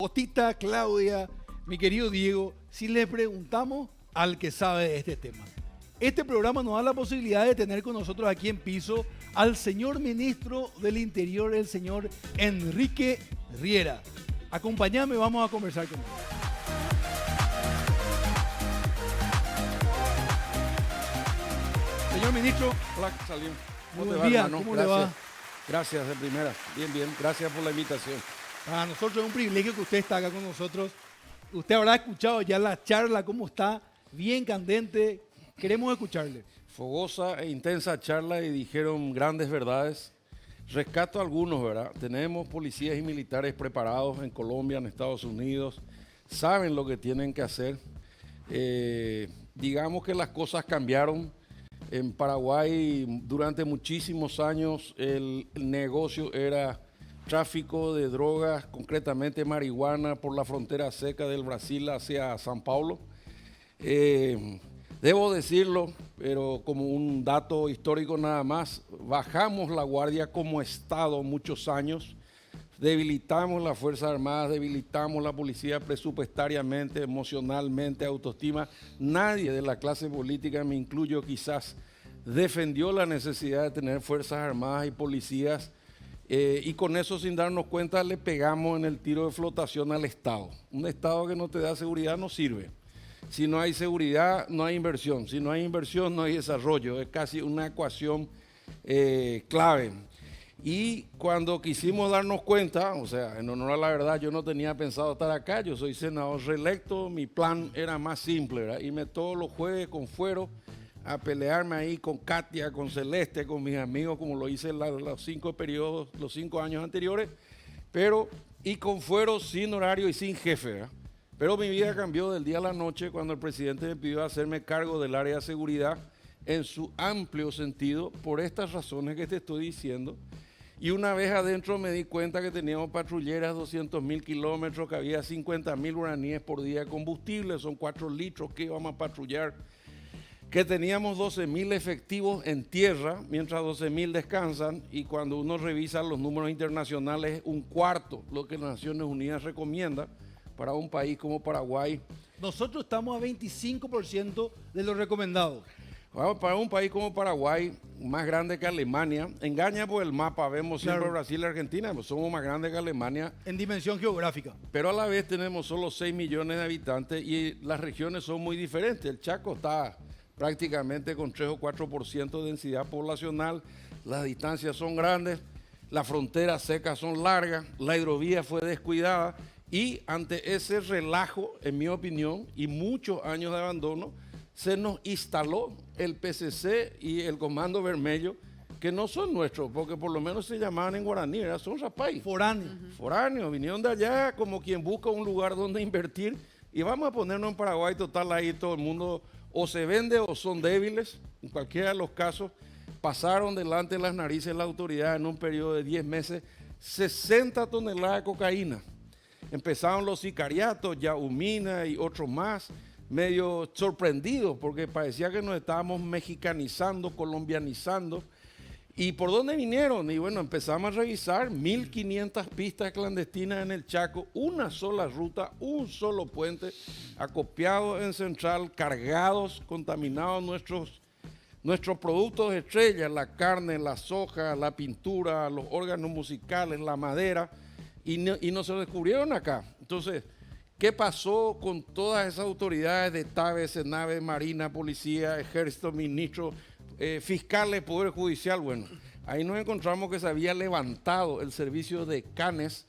Otita, Claudia, mi querido Diego, si le preguntamos al que sabe de este tema. Este programa nos da la posibilidad de tener con nosotros aquí en piso al señor ministro del Interior, el señor Enrique Riera. Acompáñame, vamos a conversar con él. Señor ministro, Hola, Salim. muy buen día, ¿cómo le va? Gracias, de primera. Bien, bien. Gracias por la invitación. Para nosotros es un privilegio que usted está acá con nosotros. Usted habrá escuchado ya la charla, cómo está, bien candente. Queremos escucharle. Fogosa e intensa charla y dijeron grandes verdades. Rescato algunos, ¿verdad? Tenemos policías y militares preparados en Colombia, en Estados Unidos. Saben lo que tienen que hacer. Digamos que las cosas cambiaron. En Paraguay durante muchísimos años el negocio era tráfico de drogas, concretamente marihuana, por la frontera seca del Brasil hacia San Paulo. Debo decirlo, pero como un dato histórico nada más, bajamos la guardia como Estado muchos años, debilitamos las Fuerzas Armadas, debilitamos la policía presupuestariamente, emocionalmente, autoestima. Nadie de la clase política, me incluyo quizás, defendió la necesidad de tener Fuerzas Armadas y policías. Y con eso, sin darnos cuenta, le pegamos en el tiro de flotación al Estado. Un Estado que no te da seguridad no sirve. Si no hay seguridad, no hay inversión. Si no hay inversión, no hay desarrollo. Es casi una ecuación clave. Y cuando quisimos darnos cuenta, o sea, en honor a la verdad, yo no tenía pensado estar acá. Yo soy senador reelecto. Mi plan era más simple, ¿verdad? Irme todos los jueves con fuero a pelearme ahí con Katia, con Celeste, con mis amigos, como lo hice en los 5 periodos, los 5 años anteriores, y con fuero, sin horario y sin jefe, ¿verdad? Pero mi vida cambió del día a la noche cuando el presidente me pidió hacerme cargo del área de seguridad en su amplio sentido, por estas razones que te estoy diciendo. Y una vez adentro me di cuenta que teníamos patrulleras 200.000 kilómetros, que había 50.000 guaraníes por día de combustible, son 4 litros que íbamos a patrullar, que teníamos 12.000 efectivos en tierra, mientras 12.000 descansan, y cuando uno revisa los números internacionales, es un cuarto lo que las Naciones Unidas recomienda para un país como Paraguay. Nosotros estamos a 25% de lo recomendado. Bueno, para un país como Paraguay, más grande que Alemania, engaña por el mapa, vemos siempre Claro. Brasil y Argentina, pues somos más grandes que Alemania, En dimensión geográfica. pero a la vez tenemos solo 6 millones de habitantes y las regiones son muy diferentes. El Chaco está prácticamente con 3 o 4% de densidad poblacional, las distancias son grandes, las fronteras secas son largas, la hidrovía fue descuidada y ante ese relajo, en mi opinión, y muchos años de abandono, se nos instaló el PCC y el Comando Vermelho, que no son nuestros, porque por lo menos se llamaban en guaraní, son rapay. Foráneo. Foráneos, vinieron de allá como quien busca un lugar donde invertir y vamos a ponernos en Paraguay, total, ahí todo el mundo o se vende o son débiles, en cualquiera de los casos. Pasaron delante de las narices de la autoridad en un periodo de 10 meses 60 toneladas de cocaína. Empezaron los sicariatos, Yaumina y otros más, medio sorprendidos porque parecía que nos estábamos mexicanizando, colombianizando. ¿Y por dónde vinieron? Y bueno, empezamos a revisar 1.500 pistas clandestinas en el Chaco, una sola ruta, un solo puente, acopiados en Central, cargados, contaminados nuestros productos estrella, la carne, la soja, la pintura, los órganos musicales, la madera, y no se descubrieron acá. Entonces, ¿qué pasó con todas esas autoridades de TABE, SENAVE, Marina, Policía, Ejército, Ministro, fiscales, Poder Judicial? Bueno, ahí nos encontramos que se había levantado el servicio de canes,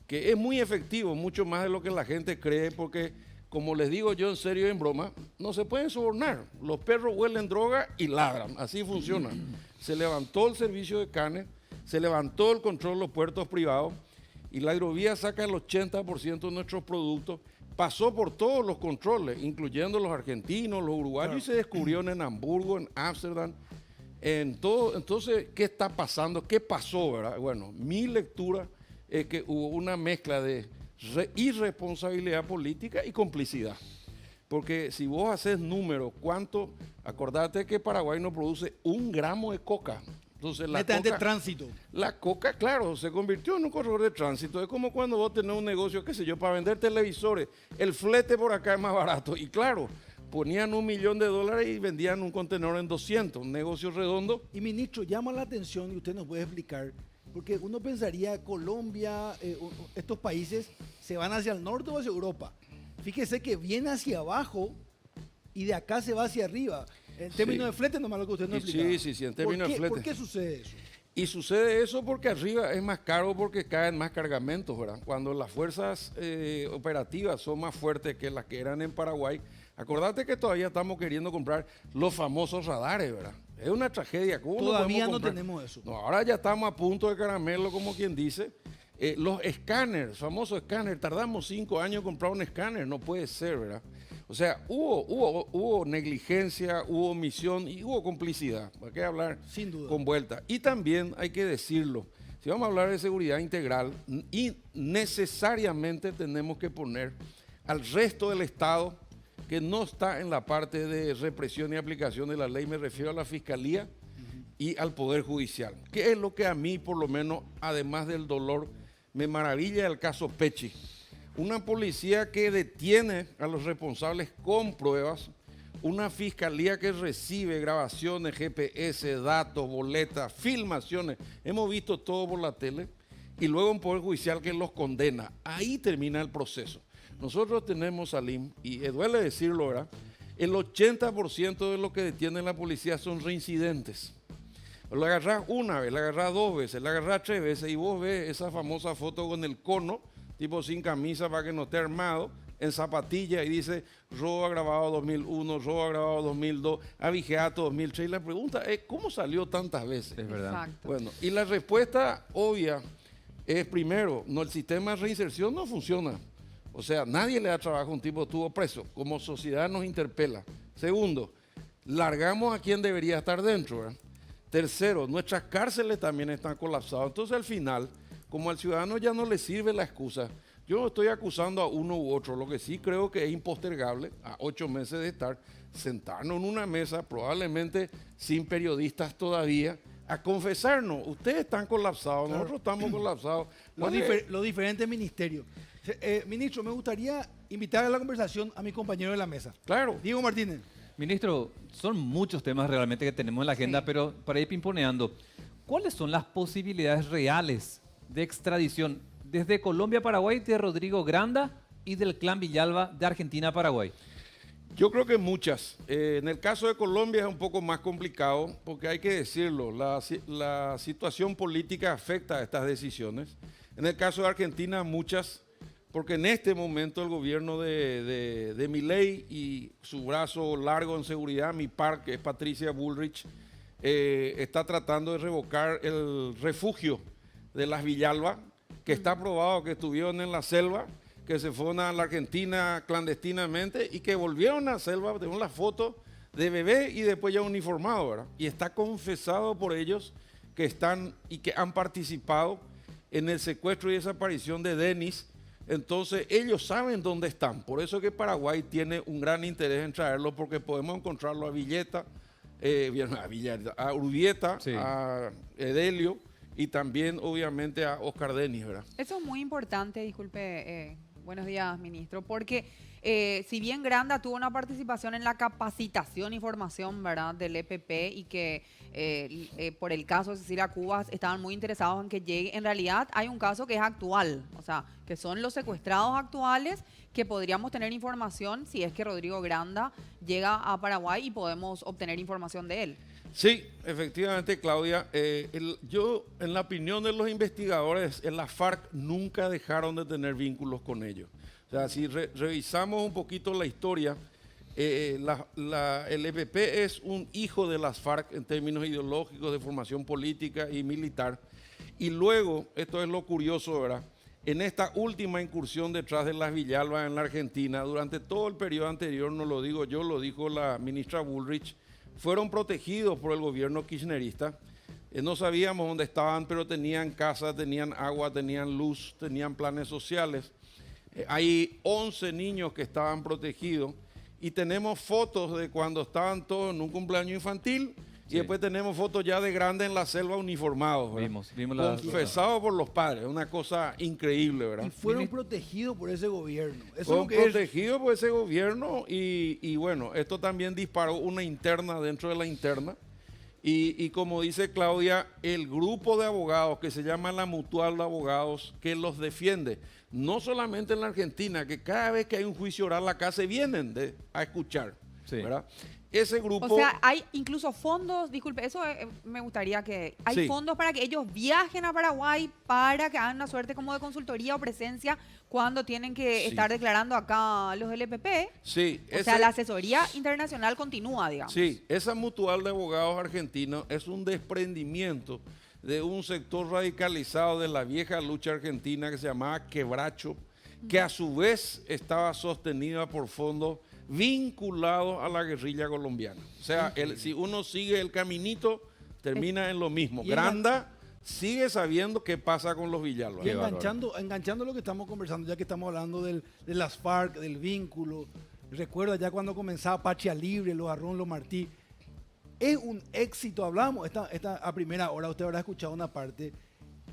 que es muy efectivo, mucho más de lo que la gente cree, porque como les digo yo en serio y en broma, no se pueden sobornar. Los perros huelen droga y ladran, así funciona. Se levantó el servicio de canes, se levantó el control de los puertos privados y la hidrovía saca el 80% de nuestros productos. Pasó por todos los controles, incluyendo los argentinos, los uruguayos, claro, y se descubrió en Hamburgo, en Ámsterdam, en todo. Entonces, ¿qué está pasando? ¿Qué pasó, verdad? Bueno, mi lectura es que hubo una mezcla de irresponsabilidad política y complicidad. Porque si vos haces números, acordate que Paraguay no produce 1 gramo de coca. O Entonces la Netamente coca, tránsito. la coca, claro, se convirtió en un corredor de tránsito. Es como cuando vos tenés un negocio, qué sé yo, para vender televisores. El flete por acá es más barato. Y claro, ponían $1.000.000 y vendían un contenedor en 200, un negocio redondo. Y ministro, llama la atención y usted nos puede explicar, porque uno pensaría Colombia, estos países se van hacia el norte o hacia Europa. Fíjese que viene hacia abajo y de acá se va hacia arriba. En términos de flete, nomás lo que usted nos explicaba. Sí, en términos de flete. ¿Por qué sucede eso? Y sucede eso porque arriba es más caro porque caen más cargamentos, ¿verdad? Cuando las fuerzas operativas son más fuertes que las que eran en Paraguay, acordate que todavía estamos queriendo comprar los famosos radares, ¿verdad? Es una tragedia. ¿Cómo Todavía no comprar? tenemos eso. No, ahora ya estamos a punto de caramelo, como quien dice. Los escáneres, famosos escáneres, tardamos 5 años en comprar un escáner, no puede ser, ¿verdad? O sea, hubo negligencia, hubo omisión y hubo complicidad. ¿Para qué hablar? Sin duda. Con vuelta. Y también hay que decirlo, si vamos a hablar de seguridad integral, y necesariamente tenemos que poner al resto del Estado, que no está en la parte de represión y aplicación de la ley, me refiero a la Fiscalía y al Poder Judicial, que es lo que a mí, por lo menos, además del dolor, me maravilla el caso Pechi. Una policía que detiene a los responsables con pruebas, una fiscalía que recibe grabaciones, GPS, datos, boletas, filmaciones, hemos visto todo por la tele, y luego un Poder Judicial que los condena. Ahí termina el proceso. Nosotros tenemos, Salim, y duele decirlo, ¿verdad? El 80% de lo que detiene la policía son reincidentes. Lo agarrás una vez, lo agarrás 2 veces, lo agarrás 3 veces y vos ves esa famosa foto con el cono, tipo sin camisa para que no esté armado, en zapatilla y dice robo agravado 2001, robo agravado 2002, abigeato 2003. Y la pregunta es, ¿cómo salió tantas veces? Es verdad. Exacto. Bueno, y la respuesta obvia es, primero, no, el sistema de reinserción no funciona. O sea, nadie le da trabajo a un tipo que estuvo preso. Como sociedad nos interpela. Segundo, largamos a quien debería estar dentro, ¿verdad? Tercero, nuestras cárceles también están colapsadas. Entonces, al final, como al ciudadano ya no le sirve la excusa, yo no estoy acusando a uno u otro. Lo que sí creo que es impostergable, a 8 meses de estar, sentarnos en una mesa, probablemente sin periodistas todavía, a confesarnos. Ustedes están colapsados, Claro. nosotros estamos colapsados. Los diferentes ministerios. Ministro, me gustaría invitar a la conversación a mi compañero de la mesa. Claro. Diego Martínez. Ministro, son muchos temas realmente que tenemos en la agenda, Sí. pero para ir pimponeando, ¿cuáles son las posibilidades reales de extradición desde Colombia a Paraguay de Rodrigo Granda y del clan Villalba de Argentina a Paraguay? Yo creo que muchas. En el caso de Colombia es un poco más complicado porque hay que decirlo, la situación política afecta a estas decisiones. En el caso de Argentina muchas, porque en este momento el gobierno de Milei y su brazo largo en seguridad, mi par, que es Patricia Bullrich, está tratando de revocar el refugio de las Villalba, que está probado que estuvieron en la selva, que se fueron a la Argentina clandestinamente y que volvieron a la selva, tenemos las fotos de bebé y después ya uniformado, ¿verdad? Y está confesado por ellos que están y que han participado en el secuestro y desaparición de Denis. Entonces ellos saben dónde están. Por eso que Paraguay tiene un gran interés en traerlo, porque podemos encontrarlo a Villeta, a Urbieta, Sí. a Edelio y también obviamente a Oscar Denis, ¿verdad? Eso es muy importante, disculpe, buenos días, ministro, porque si bien Granda tuvo una participación en la capacitación y formación, ¿verdad?, del EPP y que por el caso de Cecilia Cubas estaban muy interesados en que llegue, en realidad hay un caso que es actual, o sea, que son los secuestrados actuales que podríamos tener información si es que Rodrigo Granda llega a Paraguay y podemos obtener información de él. Sí, efectivamente, Claudia. Yo, en la opinión de los investigadores, en la FARC nunca dejaron de tener vínculos con ellos. O sea, si revisamos un poquito la historia, el EPP es un hijo de las FARC en términos ideológicos, de formación política y militar. Y luego, esto es lo curioso, ¿verdad? En esta última incursión detrás de las Villalba en la Argentina, durante todo el periodo anterior, no lo digo yo, lo dijo la ministra Bullrich, fueron protegidos por el gobierno kirchnerista. No sabíamos dónde estaban, pero tenían casa, tenían agua, tenían luz, tenían planes sociales. Hay 11 niños que estaban protegidos y tenemos fotos de cuando estaban todos en un cumpleaños infantil Y después tenemos fotos ya de grande en la selva uniformados, ¿verdad? Vimos la... Confesados por los padres, una cosa increíble, ¿verdad? Y fueron protegidos por ese gobierno. Eso es Fueron lo que es. protegidos por ese gobierno y bueno, esto también disparó una interna dentro de la interna. Y como dice Claudia, el grupo de abogados que se llama la Mutual de Abogados que los defiende, no solamente en la Argentina, que cada vez que hay un juicio oral acá se vienen a escuchar, Sí. ¿verdad? Ese grupo... O sea, hay incluso fondos, disculpe, eso me gustaría que... Hay Sí. fondos para que ellos viajen a Paraguay para que hagan una suerte como de consultoría o presencia cuando tienen que Sí. estar declarando acá los LPP. sí, O sea, la asesoría internacional continúa, digamos. Sí, esa Mutual de Abogados Argentinos es un desprendimiento de un sector radicalizado de la vieja lucha argentina que se llamaba Quebracho, que a su vez estaba sostenida por fondos vinculados a la guerrilla colombiana. O sea, si uno sigue el caminito, termina en lo mismo. Y Granda sigue sabiendo qué pasa con los Villalba. Y enganchando lo que estamos conversando, ya que estamos hablando de las FARC, del vínculo, recuerda ya cuando comenzaba Patria Libre, los Arrón, los Martí, es un éxito, hablamos, a primera hora, usted habrá escuchado una parte,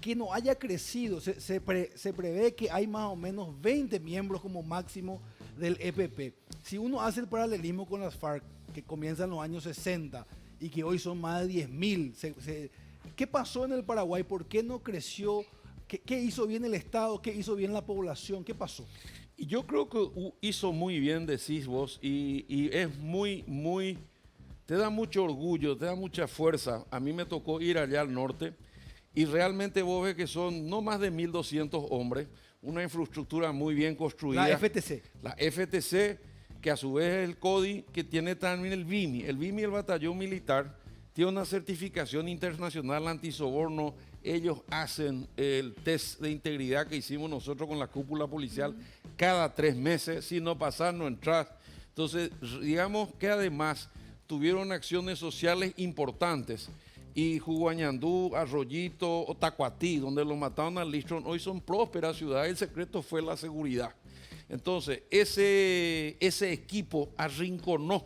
que no haya crecido, se prevé que hay más o menos 20 miembros como máximo del EPP. Si uno hace el paralelismo con las FARC, que comienzan en los años 60 y que hoy son más de 10.000, ¿qué pasó en el Paraguay? ¿Por qué no creció? ¿Qué hizo bien el Estado? ¿Qué hizo bien la población? ¿Qué pasó? Y yo creo que hizo muy bien, decís vos, y es muy, te da mucho orgullo, te da mucha fuerza. A mí me tocó ir allá al norte y realmente vos ves que son no más de 1.200 hombres, una infraestructura muy bien construida. La FTC. La FTC, que a su vez es el CODI, que tiene también el BIMI. El BIMI, el batallón militar, tiene una certificación internacional antisoborno. Ellos hacen el test de integridad que hicimos nosotros con la cúpula policial cada 3 meses. Si no pasas, no entras. Entonces, digamos que además tuvieron acciones sociales importantes. Y Juguañandú, Arroyito, Tacuatí, donde lo mataron a Listrón, hoy son prósperas ciudades. El secreto fue la seguridad. Entonces, ese equipo arrinconó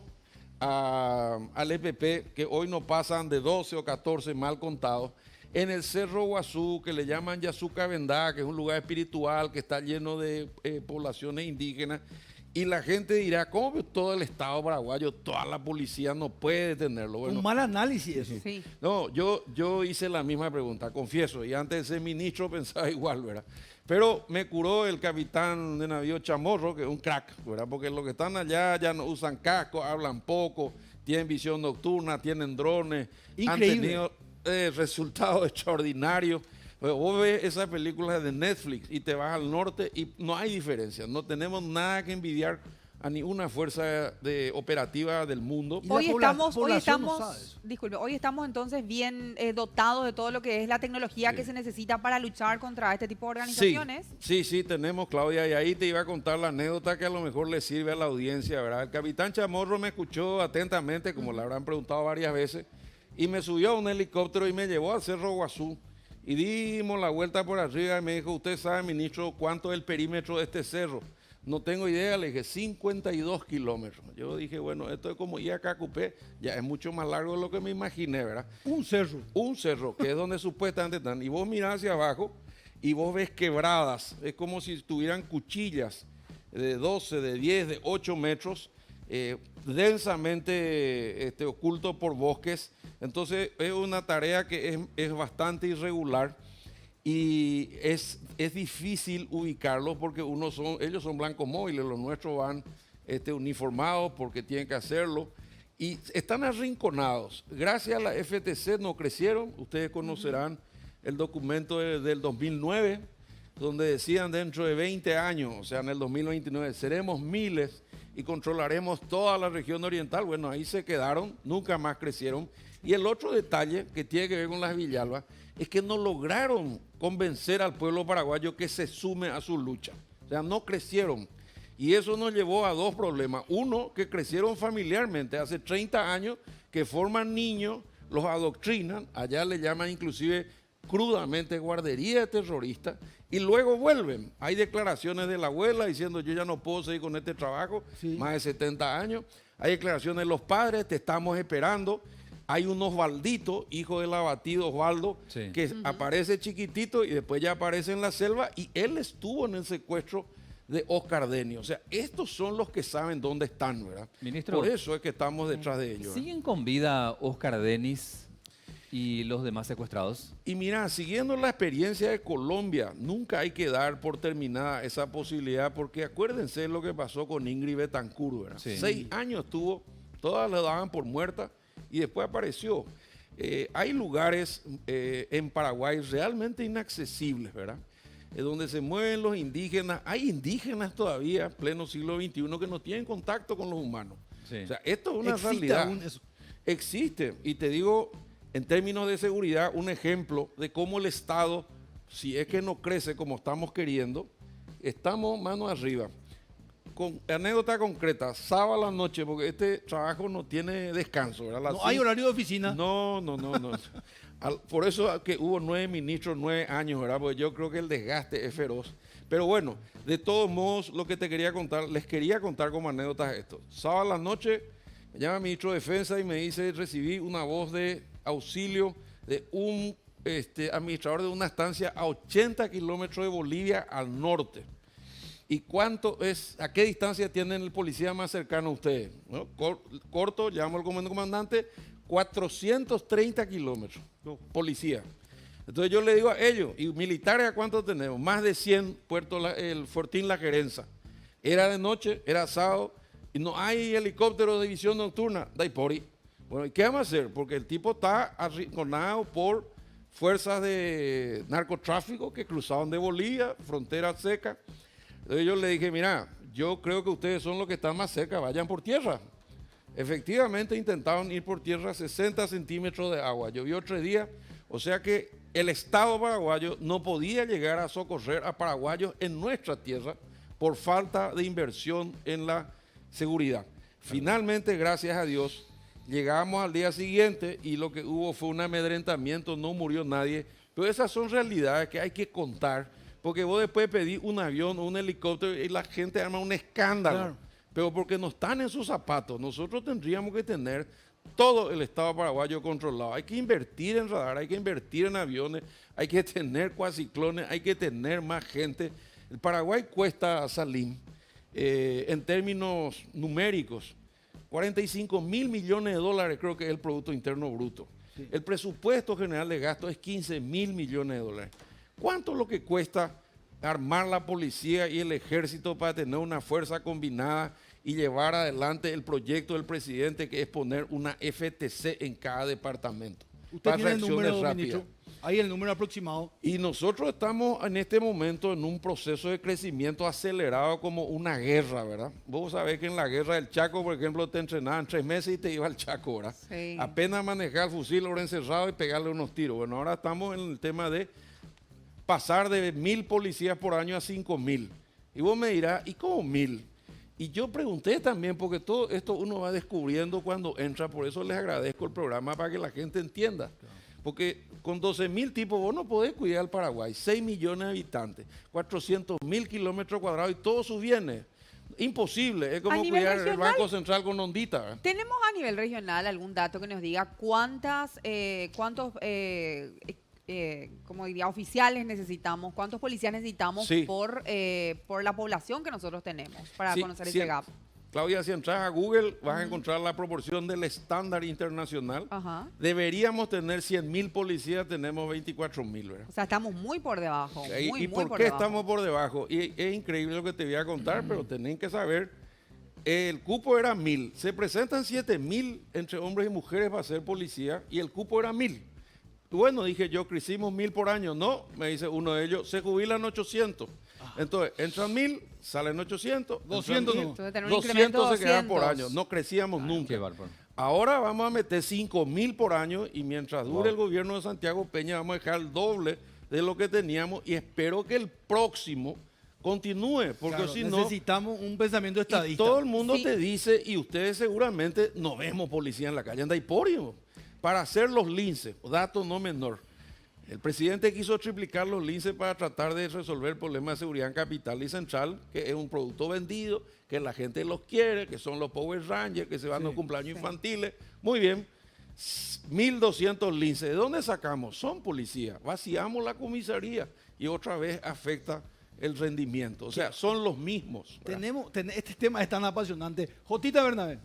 al EPP, que hoy no pasan de 12 o 14 mal contados, en el Cerro Guazú, que le llaman Yazuca Vendá, que es un lugar espiritual que está lleno de poblaciones indígenas. Y la gente dirá, ¿cómo que todo el Estado paraguayo, toda la policía no puede detenerlo? Bueno, Un mal análisis eso. Sí. no, yo hice la misma pregunta, confieso, y antes de ser ministro pensaba igual, ¿verdad? Pero me curó el capitán de navío Chamorro, que es un crack, ¿verdad? Porque los que están allá ya no usan casco, hablan poco, tienen visión nocturna, tienen drones, Increíble. han tenido resultados extraordinarios. Vos ves esas películas de Netflix y te vas al norte y no hay diferencia, no tenemos nada que envidiar a ninguna fuerza operativa del mundo. Y la Hoy población estamos, no sabe eso. disculpe, hoy estamos entonces bien dotados de todo lo que es la tecnología que se necesita para luchar contra este tipo de organizaciones. Sí, tenemos, Claudia, y ahí te iba a contar la anécdota que a lo mejor le sirve a la audiencia, ¿verdad? El capitán Chamorro me escuchó atentamente, como le habrán preguntado varias veces, y me subió a un helicóptero y me llevó al Cerro Guazú. Y dimos la vuelta por arriba y me dijo, ¿usted sabe, ministro, cuánto es el perímetro de este cerro? No tengo idea, le dije, 52 kilómetros. Yo dije, bueno, esto es como ir a Cacupé, ya es mucho más largo de lo que me imaginé, ¿verdad? Un cerro. Un cerro, que es donde supuestamente están. Y vos mirás hacia abajo y vos ves quebradas, es como si tuvieran cuchillas de 12, de 10, de 8 metros, densamente oculto por bosques. Entonces es una tarea que es bastante irregular y es difícil ubicarlos porque ellos son blancos móviles, los nuestros van uniformados porque tienen que hacerlo y están arrinconados. Gracias a la FTC no crecieron, ustedes conocerán el documento del 2009 donde decían dentro de 20 años, o sea en el 2029, seremos miles y controlaremos toda la región oriental. Bueno, ahí se quedaron, nunca más crecieron. Y el otro detalle que tiene que ver con las Villalba es que no lograron convencer al pueblo paraguayo que se sume a su lucha. O sea, no crecieron. Y eso nos llevó a 2 problemas. Uno, que crecieron familiarmente. Hace 30 años que forman niños, los adoctrinan, allá le llaman inclusive crudamente guardería terrorista, y luego vuelven. Hay declaraciones de la abuela diciendo yo ya no puedo seguir con este trabajo, Sí. más de 70 años. Hay declaraciones de los padres, te estamos esperando. Hay un Osvaldito, hijo del abatido Osvaldo, Sí. que aparece chiquitito y después ya aparece en la selva, y él estuvo en el secuestro de Oscar Denio. O sea, estos son los que saben dónde están, ¿verdad? Ministro, Por eso es que estamos detrás de ellos. ¿verdad? ¿siguen con vida Oscar Denis y los demás secuestrados? Y mira, siguiendo la experiencia de Colombia, nunca hay que dar por terminada esa posibilidad, porque acuérdense lo que pasó con Ingrid Betancourt, ¿verdad? Sí. 6 años estuvo, todas le daban por muerta y después apareció. Hay lugares en Paraguay realmente inaccesibles, ¿verdad? Donde se mueven los indígenas. Hay indígenas todavía, pleno siglo XXI, que no tienen contacto con los humanos. Sí. O sea, esto es una Existe realidad. aún eso. Existe, y te digo, en términos de seguridad, un ejemplo de cómo el Estado, si es que no crece como estamos queriendo, estamos mano arriba. Con anécdota concreta, sábado a la noche, porque este trabajo no tiene descanso, ¿verdad? No hay horario de oficina. No. Por eso que hubo 9 ministros, 9 años, ¿verdad? Porque yo creo que el desgaste es feroz. Pero bueno, de todos modos, lo que te quería contar, les quería contar como anécdotas esto. Sábado a la noche, me llama el ministro de Defensa y me dice, recibí una voz de auxilio de un administrador de una estancia a 80 kilómetros de Bolivia al norte. ¿Y cuánto es, a qué distancia tienen el policía más cercano a ustedes? ¿No? Corto, llamo al comandante, 430 kilómetros, policía. Entonces yo le digo a ellos, ¿y militares a cuánto tenemos? Más de 100, el Fortín La Querenza. Era de noche, era sábado, y no hay helicóptero de visión nocturna, Daipori. Bueno, ¿y qué vamos a hacer? Porque el tipo está arrinconado por fuerzas de narcotráfico que cruzaron de Bolivia, frontera seca. Entonces yo le dije, mira, yo creo que ustedes son los que están más cerca, vayan por tierra. Efectivamente intentaron ir por tierra 60 centímetros de agua. Llovió 3 días, o sea que el Estado paraguayo no podía llegar a socorrer a paraguayos en nuestra tierra por falta de inversión en la seguridad. Finalmente, gracias a Dios, llegamos al día siguiente y lo que hubo fue un amedrentamiento, no murió nadie, pero esas son realidades que hay que contar, porque vos después pedís un avión o un helicóptero y la gente arma un escándalo, Claro. pero porque no están en sus zapatos. Nosotros tendríamos que tener todo el Estado paraguayo controlado. Hay que invertir en radar, hay que invertir en aviones, hay que tener cuaciclones, hay que tener más gente. El Paraguay cuesta, Salim, en términos numéricos, 45 mil millones de dólares creo que es el Producto Interno Bruto. Sí. El presupuesto general de gasto es 15 mil millones de dólares. ¿Cuánto es lo que cuesta armar la policía y el ejército para tener una fuerza combinada y llevar adelante el proyecto del presidente, que es poner una FTC en cada departamento? Usted Para tiene el reacciones número, rápidas. ministro. Ahí el número aproximado. Y nosotros estamos en este momento en un proceso de crecimiento acelerado como una guerra, ¿verdad? Vos sabés que en la guerra del Chaco, por ejemplo, te entrenaban 3 meses y te iba al Chaco, ¿verdad? Sí. Apenas manejar el fusil, ahora encerrado y pegarle unos tiros. Bueno, ahora estamos en el tema de pasar de 1.000 policías por año a 5.000. Y vos me dirás, ¿y cómo 1.000? Y yo pregunté también, porque todo esto uno va descubriendo cuando entra, por eso les agradezco el programa para que la gente entienda. Porque con 12.000 tipos vos no podés cuidar al Paraguay, 6 millones de habitantes, 400.000 kilómetros cuadrados y todos sus bienes. Imposible, es como nivel cuidar el regional, Banco Central con ondita, ¿verdad? ¿Tenemos a nivel regional algún dato que nos diga cuántos como diría, oficiales necesitamos, cuántos policías necesitamos Sí. por la población que nosotros tenemos para Sí, conocer sí. ese gap? Claudia, si entras a Google vas a encontrar la proporción del estándar internacional. Ajá. Deberíamos tener 100.000 policías, tenemos 24.000, ¿verdad? O sea, estamos muy por debajo. ¿Y Muy por por qué debajo. estamos por debajo? Y es increíble lo que te voy a contar, pero tienen que saber, el cupo era 1.000. Se presentan 7.000 entre hombres y mujeres para ser policía y el cupo era 1.000. Bueno, dije yo, crecimos 1.000 por año. No, me dice uno de ellos, se jubilan 800. Entonces, entran 1.000, salen 800, 200 entran 1.000, no. Entonces, tener un incremento 200 de se quedan por 200. año. No crecíamos nunca. Qué bárbaro. Ahora vamos a meter 5.000 por año y mientras dure Wow. el gobierno de Santiago Peña vamos a dejar el doble de lo que teníamos y espero que el próximo continúe, porque Claro, si no, necesitamos un pensamiento y estadista. todo el mundo Sí. te dice, y ustedes seguramente no vemos policía en la calle, anda Daiporio, para hacer los linces, dato no menor. El presidente quiso triplicar los linces para tratar de resolver el problema de seguridad en Capital y Central, que es un producto vendido, que la gente los quiere, que son los Power Rangers, que se van a los cumpleaños infantiles. Muy bien. 1.200 linces. ¿De dónde sacamos? Son policías. Vaciamos la comisaría y otra vez afecta el rendimiento. O sea, son los mismos. Este tema es tan apasionante. Jotita Bernabé.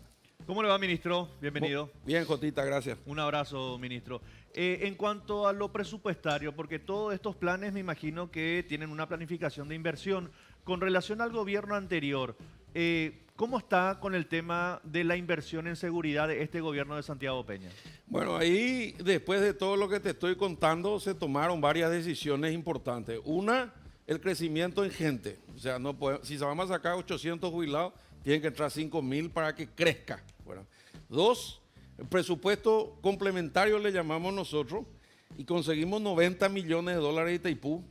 ¿Cómo le va, ministro? Bienvenido. Bien, Jotita, gracias. Un abrazo, ministro. En cuanto a lo presupuestario, porque todos estos planes me imagino que tienen una planificación de inversión. Con relación al gobierno anterior, ¿cómo está con el tema de la inversión en seguridad de este gobierno de Santiago Peña? Bueno, ahí después de todo lo que te estoy contando, se tomaron varias decisiones importantes. Una, el crecimiento en gente. O sea, si se vamos a sacar 800 jubilados, tienen que entrar 5.000 para que crezca. Bueno. Dos, el presupuesto complementario le llamamos nosotros y conseguimos 90 millones de dólares de Itaipú,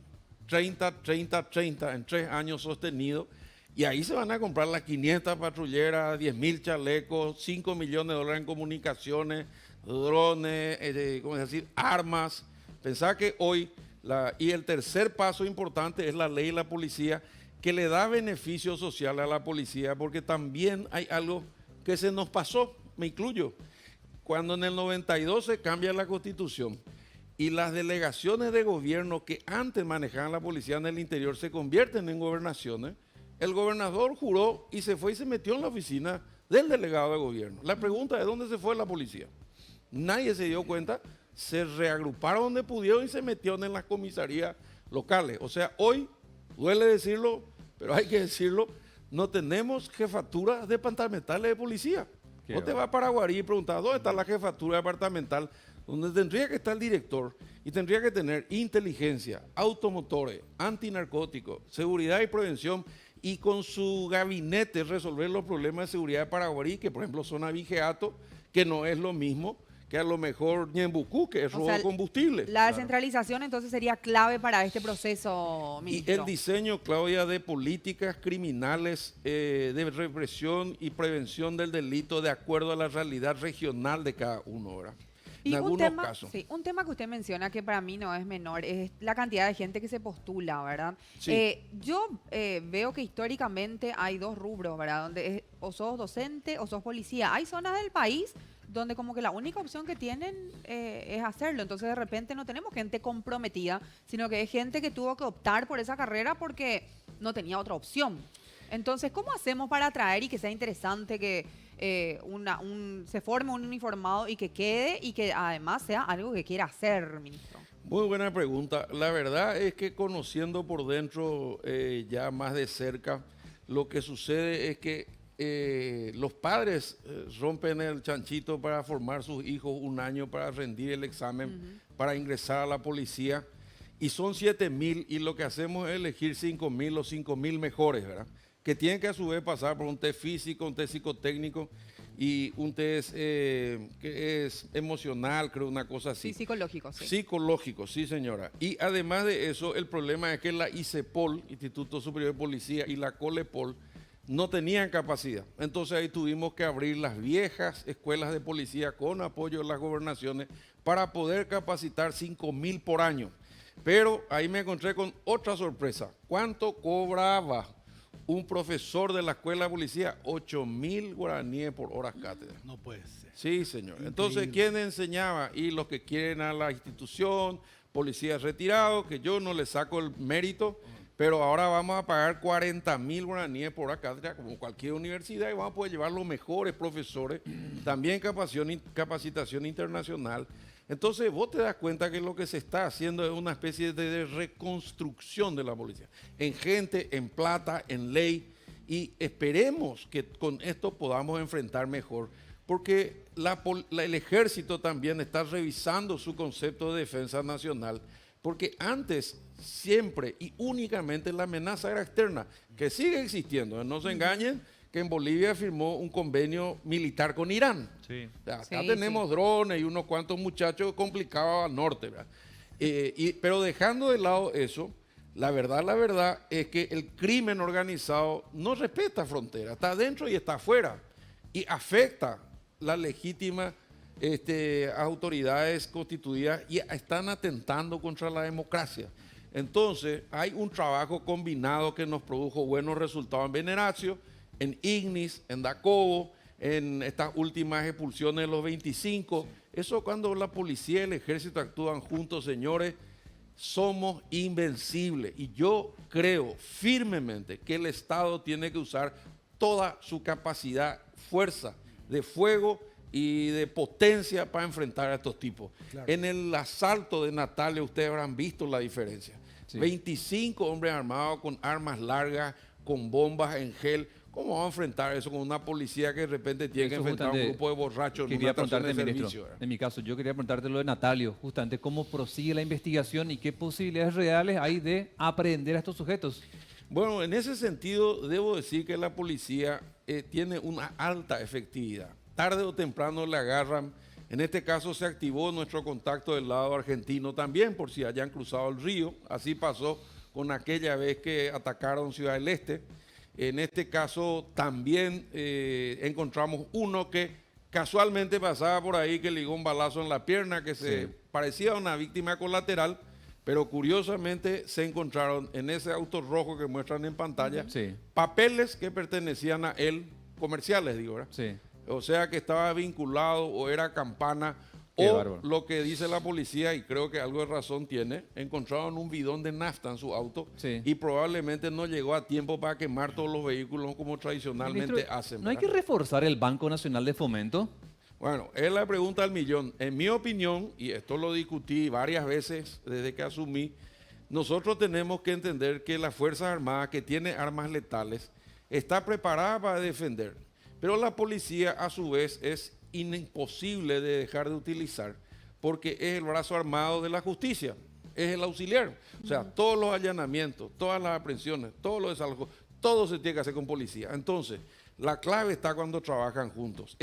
30, 30, 30 en 3 años sostenidos. Y ahí se van a comprar las 500 patrulleras, 10.000 chalecos, 5 millones de dólares en comunicaciones, drones, ¿cómo decir? Armas. Pensá que hoy, y el tercer paso importante es la ley de la policía, que le da beneficios sociales a la policía, porque también hay algo que se nos pasó, me incluyo. Cuando en el 92 se cambia la Constitución y las delegaciones de gobierno que antes manejaban la policía en el interior se convierten en gobernaciones, el gobernador juró y se fue y se metió en la oficina del delegado de gobierno. La pregunta es, ¿dónde se fue la policía? Nadie se dio cuenta, se reagruparon donde pudieron y se metieron en las comisarías locales. O sea, hoy, duele decirlo, pero hay que decirlo, no tenemos jefaturas departamentales de policía. Vos te vas a Paraguarí y preguntas, ¿dónde está la jefatura departamental? Donde tendría que estar el director y tendría que tener inteligencia, automotores, antinarcóticos, seguridad y prevención, y con su gabinete resolver los problemas de seguridad de Paraguarí, que por ejemplo son abigeato, que no es lo mismo que a lo mejor Ñembucú, que es robo de combustible. La descentralización entonces sería clave para este proceso, ministro. Y el diseño, Claudia, de políticas criminales de represión y prevención del delito de acuerdo a la realidad regional de cada uno, ¿verdad? Y en algunos casos. Sí, un tema que usted menciona que para mí no es menor es la cantidad de gente que se postula, ¿verdad? Sí. Yo veo que históricamente hay dos rubros, ¿verdad? Donde o sos docente o sos policía. Hay zonas del país donde como que la única opción que tienen es hacerlo. Entonces de repente no tenemos gente comprometida, sino que es gente que tuvo que optar por esa carrera porque no tenía otra opción. Entonces, ¿cómo hacemos para atraer y que sea interesante que se forme un uniformado y que quede y que además sea algo que quiera hacer, ministro? Muy buena pregunta. La verdad es que conociendo por dentro ya más de cerca, lo que sucede es que los padres rompen el chanchito para formar sus hijos un año para rendir el examen, para ingresar a la policía, y son 7.000 y lo que hacemos es elegir 5.000 o 5.000 mejores, ¿verdad? Que tienen que a su vez pasar por un test físico, un test psicotécnico y un test que es emocional, creo, una cosa así. Sí, psicológico, sí. Psicológico, sí, señora. Y además de eso, el problema es que la ICEPOL, Instituto Superior de Policía, y la COLEPOL no tenían capacidad. Entonces ahí tuvimos que abrir las viejas escuelas de policía con apoyo de las gobernaciones para poder capacitar 5.000 por año. Pero ahí me encontré con otra sorpresa. ¿Cuánto cobraba un profesor de la escuela de policía? 8.000 guaraníes por horas cátedra. No puede ser. Sí, señor. Increíble. Entonces, ¿quién enseñaba? Y los que quieren a la institución, policías retirados, que yo no les saco el mérito, pero ahora vamos a pagar 40.000 guaraníes por hora cátedra, como cualquier universidad, y vamos a poder llevar los mejores profesores, también capacitación internacional. Entonces, vos te das cuenta que lo que se está haciendo es una especie de reconstrucción de la policía, en gente, en plata, en ley, y esperemos que con esto podamos enfrentar mejor, porque el ejército también está revisando su concepto de defensa nacional, porque antes siempre y únicamente la amenaza era externa, que sigue existiendo, no se engañen, que en Bolivia firmó un convenio militar con Irán. Sí. O sea, acá Sí, tenemos drones y unos cuantos muchachos complicados al norte, ¿verdad? Pero dejando de lado eso, la verdad es que el crimen organizado no respeta fronteras, está adentro y está afuera, y afecta las legítimas autoridades constituidas y están atentando contra la democracia. Entonces, hay un trabajo combinado que nos produjo buenos resultados en Veneracio, en Ignis, en Dacobo, en estas últimas expulsiones de los 25. Eso cuando la policía y el ejército actúan juntos, señores, somos invencibles. Y yo creo firmemente que el Estado tiene que usar toda su capacidad, fuerza de fuego y de potencia para enfrentar a estos tipos. Claro. En el asalto de Natalia ustedes habrán visto la diferencia. Sí. 25 hombres armados con armas largas, con bombas en gel. ¿Cómo vamos a enfrentar eso con una policía que de repente tiene que Eso enfrentar a un justamente grupo de borrachos en una Quería estación de preguntarte, servicio? ministro, en mi caso, yo quería preguntarte lo de Natalio, justamente cómo prosigue la investigación y qué posibilidades reales hay de aprehender a estos sujetos. Bueno, en ese sentido, debo decir que la policía tiene una alta efectividad. Tarde o temprano le agarran. En este caso se activó nuestro contacto del lado argentino también, por si hayan cruzado el río. Así pasó con aquella vez que atacaron Ciudad del Este. En este caso también encontramos uno que casualmente pasaba por ahí, que ligó un balazo en la pierna, que se parecía a una víctima colateral, pero curiosamente se encontraron en ese auto rojo que muestran en pantalla Sí. papeles que pertenecían a él, comerciales, digo, ¿verdad? Sí. O sea que estaba vinculado o era campana. Qué O bárbaro. lo que dice la policía, y creo que algo de razón tiene, encontraron un bidón de nafta en su auto Sí. y probablemente no llegó a tiempo para quemar todos los vehículos como tradicionalmente Ministro, hacen. ¿no hay que ¿verdad? reforzar el Banco Nacional de Fomento? Bueno, es la pregunta al millón. En mi opinión, y esto lo discutí varias veces desde que asumí, nosotros tenemos que entender que las Fuerzas Armadas, que tiene armas letales, está preparada para defender, pero la policía a su vez es imposible de dejar de utilizar porque es el brazo armado de la justicia, es el auxiliar. O sea, todos los allanamientos, todas las aprehensiones, todos los desalojos, todo se tiene que hacer con policía. Entonces, la clave está cuando trabajan juntos.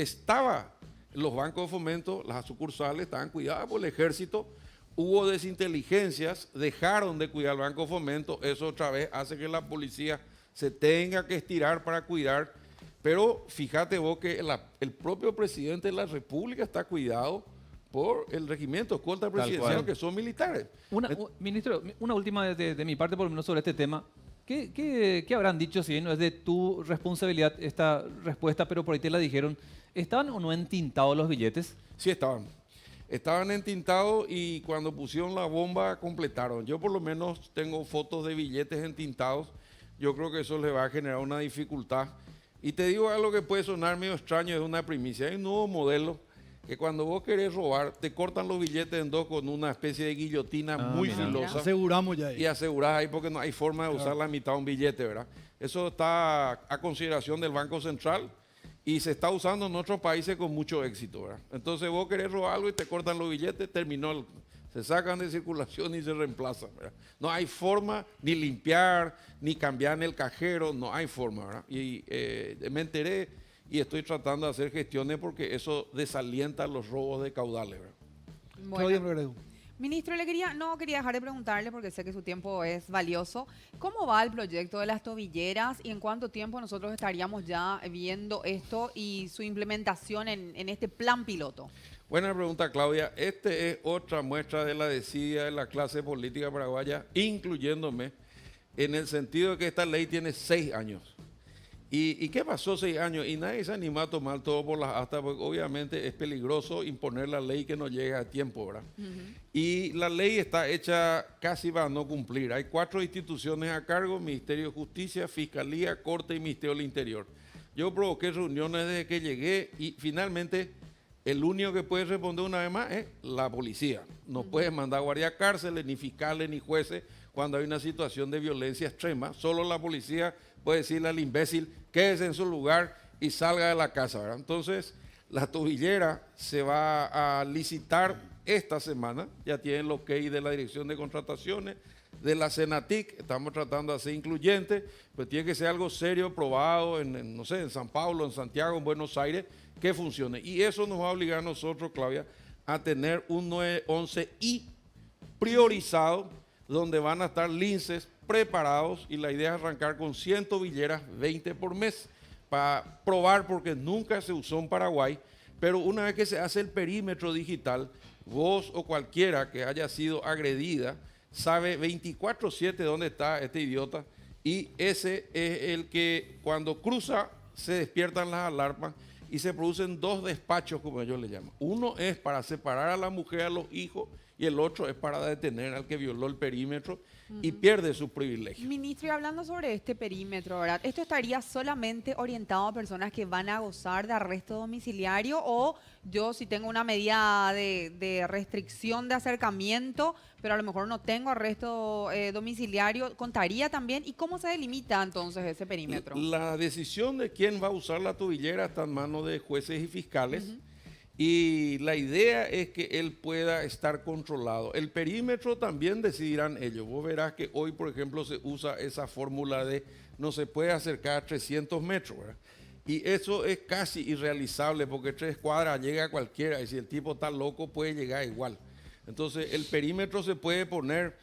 Los bancos de fomento, las sucursales estaban cuidadas por el ejército, hubo desinteligencias, dejaron de cuidar el banco de fomento, eso otra vez hace que la policía se tenga que estirar para cuidar. Pero fíjate vos que el propio presidente de la República está cuidado por el regimiento escolta presidencial, cual. que son militares. Ministro, una última de mi parte, por lo menos sobre este tema. ¿Qué habrán dicho, si bien no es de tu responsabilidad esta respuesta, pero por ahí te la dijeron? ¿Estaban o no entintados los billetes? Sí estaban. Estaban entintados y cuando pusieron la bomba completaron. Yo por lo menos tengo fotos de billetes entintados. Yo creo que eso le va a generar una dificultad. Y te digo algo que puede sonar medio extraño, es una primicia. Hay un nuevo modelo que cuando vos querés robar, te cortan los billetes en dos con una especie de guillotina muy mira. filosa. Aseguramos ya ahí. Y asegurás ahí porque no hay forma de usar la mitad de un billete, ¿verdad? Eso está a consideración del Banco Central y se está usando en otros países con mucho éxito, ¿verdad? Entonces vos querés robar algo y te cortan los billetes, terminó, se sacan de circulación y se reemplazan, ¿verdad? No hay forma ni limpiar, ni cambiar en el cajero, no hay forma, ¿verdad? Y me enteré y estoy tratando de hacer gestiones porque eso desalienta los robos de caudales, ¿verdad? Claudia Progreso. Ministro, no quería dejar de preguntarle, porque sé que su tiempo es valioso, ¿cómo va el proyecto de las tobilleras y en cuánto tiempo nosotros estaríamos ya viendo esto y su implementación en este plan piloto? Buena pregunta, Claudia. Este es otra muestra de la desidia de la clase política paraguaya, incluyéndome, en el sentido de que esta ley tiene 6 años. ¿Y qué pasó 6 años? Y nadie se animó a tomar todo por las astas, porque obviamente es peligroso imponer la ley que no llega a tiempo, ¿verdad? Y la ley está hecha casi para no cumplir. Hay 4 instituciones a cargo: Ministerio de Justicia, Fiscalía, Corte y Ministerio del Interior. Yo provoqué reuniones desde que llegué y finalmente el único que puede responder una vez más es la policía. No puede mandar guardia cárceles, ni fiscales, ni jueces cuando hay una situación de violencia extrema. Solo la policía puede decirle al imbécil, quédese en su lugar y salga de la casa, ¿verdad? Entonces, la tobillera se va a licitar esta semana. Ya tienen el ok de la Dirección de Contrataciones, de la Senatic. Estamos tratando de hacer incluyente, pero tiene que ser algo serio, probado no sé, en San Pablo, en Santiago, en Buenos Aires, que funcione. Y eso nos va a obligar a nosotros, Claudia, a tener un 911I priorizado, donde van a estar linces preparados, y la idea es arrancar con 100 tobilleras, 20 por mes, para probar, porque nunca se usó en Paraguay, pero una vez que se hace el perímetro digital, vos o cualquiera que haya sido agredida sabe 24/7 dónde está este idiota, y ese es el que cuando cruza se despiertan las alarmas y se producen dos despachos, como ellos le llaman. Uno es para separar a la mujer, a los hijos, y el otro es para detener al que violó el perímetro y pierde su privilegio. Ministro, y hablando sobre este perímetro, ¿verdad? ¿Esto estaría solamente orientado a personas que van a gozar de arresto domiciliario o yo si tengo una medida de restricción de acercamiento, pero a lo mejor no tengo arresto domiciliario, contaría también? ¿Y cómo se delimita entonces ese perímetro? La decisión de quién va a usar la tobillera está en manos de jueces y fiscales. Y la idea es que él pueda estar controlado. El perímetro también decidirán ellos. Vos verás que hoy, por ejemplo, se usa esa fórmula de no se puede acercar a 300 metros, ¿verdad? Y eso es casi irrealizable porque 3 cuadras llega a cualquiera y si el tipo está loco puede llegar igual. Entonces el perímetro se puede poner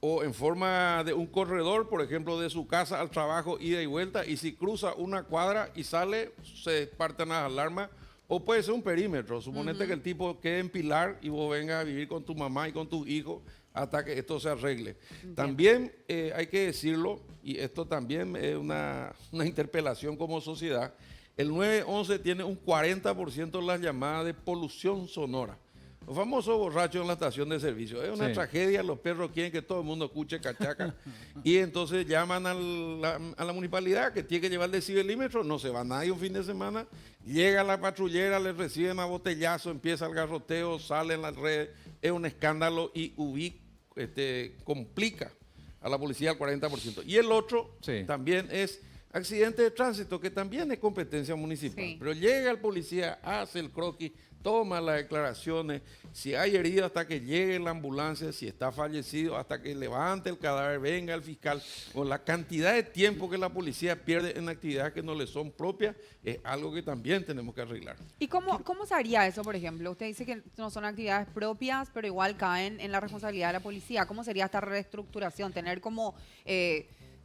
o en forma de un corredor, por ejemplo, de su casa al trabajo, ida y vuelta, y si cruza una cuadra y sale, se parten las alarmas. O puede ser un perímetro. Suponete que el tipo quede en Pilar y vos vengas a vivir con tu mamá y con tus hijos hasta que esto se arregle. También hay que decirlo, y esto también es una interpelación como sociedad, el 911 tiene un 40% de las llamadas de polución sonora. Los famosos borrachos en la estación de servicio. Es una tragedia, los perros quieren que todo el mundo escuche cachaca. Y entonces llaman a la municipalidad que tiene que llevar el decibelímetro, no se va nadie un fin de semana, llega la patrullera, le reciben a botellazo, empieza el garroteo, sale en las redes, es un escándalo y complica a la policía al 40%. Y el otro también es accidente de tránsito, que también es competencia municipal. Pero llega el policía, hace el croquis, toma las declaraciones, si hay herido hasta que llegue la ambulancia, si está fallecido hasta que levante el cadáver, venga el fiscal. Con la cantidad de tiempo que la policía pierde en actividades que no le son propias, es algo que también tenemos que arreglar. ¿Y cómo se haría eso, por ejemplo? Usted dice que no son actividades propias, pero igual caen en la responsabilidad de la policía. ¿Cómo sería esta reestructuración? Tener como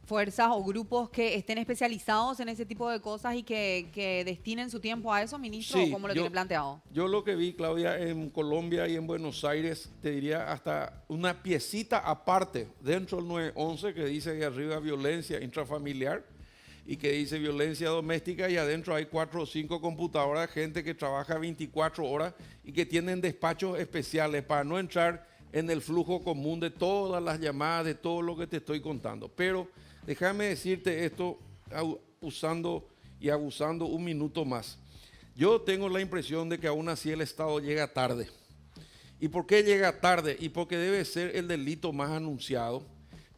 fuerzas o grupos que estén especializados en ese tipo de cosas y que destinen su tiempo a eso, ministro, Sí, ¿o cómo lo tiene planteado? Yo lo que vi, Claudia, en Colombia y en Buenos Aires, te diría hasta una piecita aparte dentro del 911 que dice que arriba violencia intrafamiliar y que dice violencia doméstica y adentro hay 4 o 5 computadoras, gente que trabaja 24 horas y que tienen despachos especiales para no entrar en el flujo común de todas las llamadas, de todo lo que te estoy contando. Pero déjame decirte esto usando y abusando un minuto más. Yo tengo la impresión de que aún así el Estado llega tarde. ¿Y por qué llega tarde? Y porque debe ser el delito más anunciado.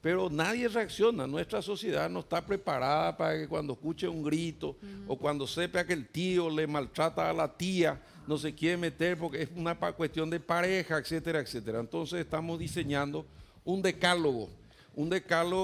Pero nadie reacciona. Nuestra sociedad no está preparada para que cuando escuche un grito o cuando sepa que el tío le maltrata a la tía, no se quiere meter porque es una cuestión de pareja, etcétera, etcétera. Entonces estamos diseñando un decálogo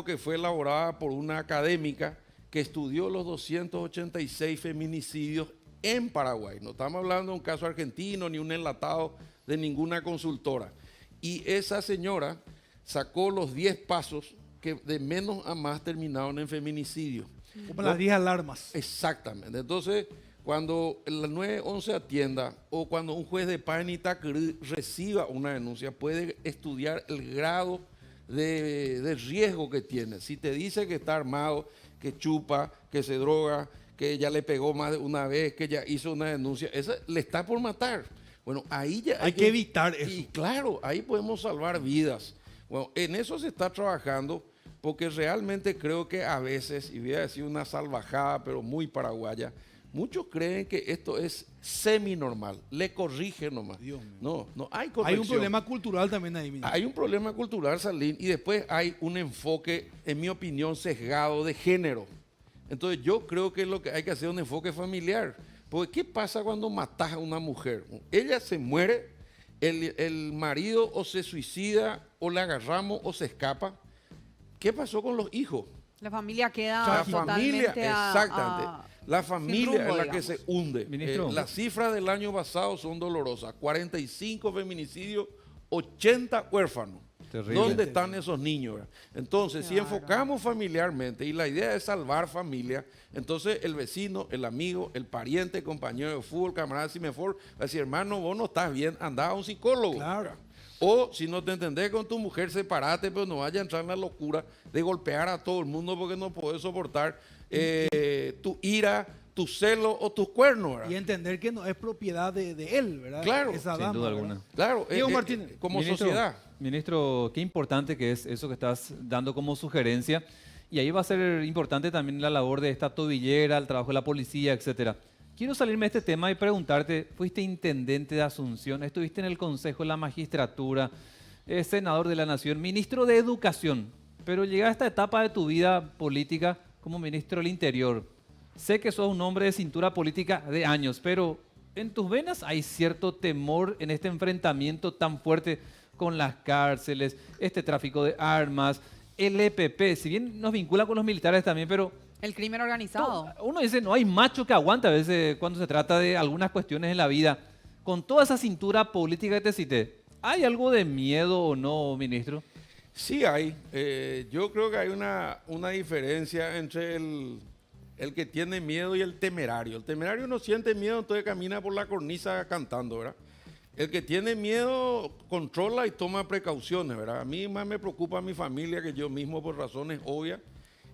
que fue elaborada por una académica que estudió los 286 feminicidios en Paraguay. No estamos hablando de un caso argentino ni un enlatado de ninguna consultora. Y esa señora sacó los 10 pasos que de menos a más terminaron en feminicidio. Como las 10 alarmas. Exactamente. Entonces, cuando el 911 atienda o cuando un juez de paz en Itacurú reciba una denuncia, puede estudiar el grado de riesgo que tiene. Si te dice que está armado, que chupa, que se droga, que ya le pegó más de una vez, que ya hizo una denuncia, esa le está por matar. Bueno, ahí ya hay que evitar eso. Y claro, ahí podemos salvar vidas. Bueno, en eso se está trabajando porque realmente creo que a veces, y voy a decir una salvajada, pero muy paraguaya, muchos creen que esto es semi-normal, le corrige nomás. Dios mío. No hay corrección. Hay un problema cultural también ahí, ministro. Hay un problema cultural, Salín, y después hay un enfoque, en mi opinión, sesgado de género. Entonces yo creo que lo que hay que hacer es un enfoque familiar. Porque ¿qué pasa cuando matas a una mujer? Ella se muere, el marido o se suicida, o le agarramos o se escapa. ¿Qué pasó con los hijos? La familia queda La familia, totalmente exactamente. La familia rumbo, es la que digamos. se hunde. Ministro. Las cifras del año pasado son dolorosas. 45 feminicidios, 80 huérfanos. Terrible. ¿Dónde están esos niños? ¿Verdad? Entonces, si Claro. enfocamos familiarmente y la idea es salvar familia, entonces el vecino, el amigo, el pariente, compañero de fútbol, camarada de Cimefor, va a decir, hermano, vos no estás bien, andá a un psicólogo. Claro. O si no te entendés con tu mujer, separate, pero no vaya a entrar en la locura de golpear a todo el mundo porque no podés soportar tu ira, tus celos o tus cuernos, ¿verdad? Y entender que no es propiedad de él, ¿verdad? Claro. Esa Sin dama, duda ¿verdad? alguna. Claro, Diego Martínez. como Ministro, sociedad. Ministro, qué importante que es eso que estás dando como sugerencia. Y ahí va a ser importante también la labor de esta tobillera, el trabajo de la policía, etcétera. Quiero salirme de este tema y preguntarte, fuiste intendente de Asunción, estuviste en el Consejo de la Magistratura, senador de la Nación, ministro de Educación, pero llegaste a esta etapa de tu vida política como ministro del Interior. Sé que sos un hombre de cintura política de años, pero en tus venas hay cierto temor en este enfrentamiento tan fuerte con las cárceles, este tráfico de armas, el EPP, si bien nos vincula con los militares también, pero El crimen organizado. uno dice, no hay macho que aguante a veces cuando se trata de algunas cuestiones en la vida. Con toda esa cintura política que te cité, ¿hay algo de miedo o no, ministro? Sí hay. Yo creo que hay una diferencia entre el que tiene miedo y el temerario. El temerario no siente miedo, entonces camina por la cornisa cantando, ¿verdad? El que tiene miedo controla y toma precauciones, ¿verdad? A mí más me preocupa mi familia que yo mismo por razones obvias.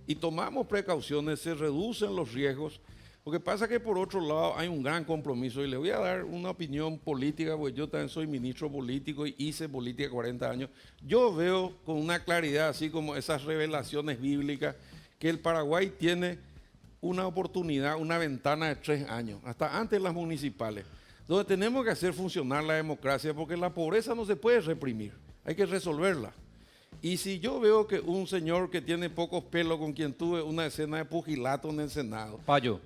Y tomamos precauciones, se reducen los riesgos. Lo que pasa es que por otro lado hay un gran compromiso y le voy a dar una opinión política, porque yo también soy ministro político y hice política 40 años. Yo veo con una claridad, así como esas revelaciones bíblicas, que el Paraguay tiene una oportunidad, una ventana de 3 años, hasta antes de las municipales, donde tenemos que hacer funcionar la democracia, porque la pobreza no se puede reprimir, hay que resolverla. Y si yo veo que un señor que tiene pocos pelos, con quien tuve una escena de pugilato en el Senado, Payo.